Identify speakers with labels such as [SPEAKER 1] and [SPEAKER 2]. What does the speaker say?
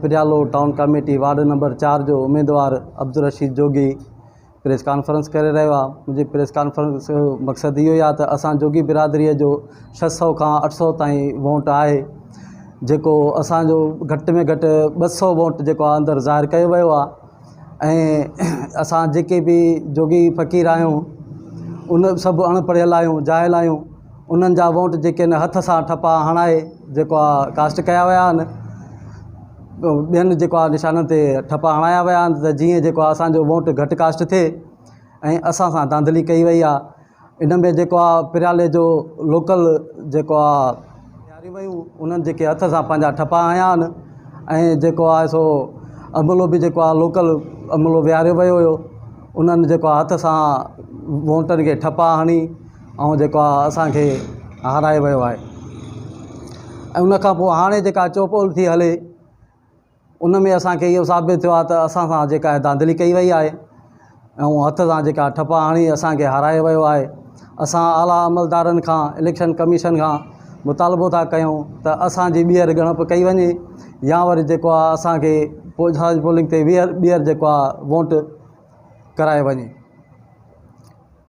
[SPEAKER 1] पिरियालो town committee ward number 4 जो उम्मीदवार अब्दुल रशीद जोगी press conference करे रहियो आहे। मुंहिंजी प्रेस कॉन्फ्रेंस जो मक़सदु इहो ई आहे त असां जोगी बिरादरीअ जो 600 खां 800 ताईं वोट आहे, जेको असांजो घटि में घटि 200 वोट जेको आहे अंदरि ज़ाहिर कयो वियो आहे। ऐं असां जेके बि जोगी फ़क़ीर आहियूं उन सभु अणपढ़ियल आहियूं, जाहिल आहियूं, उन्हनि जा वोट जेके न हथ सां ठपा हणाए जेको आहे कास्ट कया विया आहिनि, ॿियनि जेको आहे निशाननि ते ठपा हणाया विया आहिनि त जीअं जेको आहे असांजो वोट घटि कास्ट थिए ऐं असां सां धांधली कई वई आहे। इन में जेको आहे पिरियाले जो लोकल जेको आहे ॾियारी वियूं, उन्हनि जेके हथ सां पंहिंजा ठपा हया आहिनि ऐं जेको आहे सो अमलो बि जेको आहे लोकल अमलो विहारियो वियो हुयो, उन्हनि जेको आहे हथ सां वोटनि खे ठपा हणी ऐं जेको आहे असांखे हाराए वियो आहे। ऐं उनखां पोइ हाणे जेका चोपोल थी हले उन में असांखे इहो साबित थियो आहे त असां सां जेका धांधली कई वई आहे ऐं हथ सां जेका ठपा हणी असांखे हाराए वियो आहे। असां आला अमलदारनि खां, इलेक्शन कमीशन खां मुतालबो था कयूं त असांजी ॿीहर ॻणप कई वञे या वरी जेको आहे असांखे पोलिंग ते ॿीहर जेको आहे वोट कराए वञे।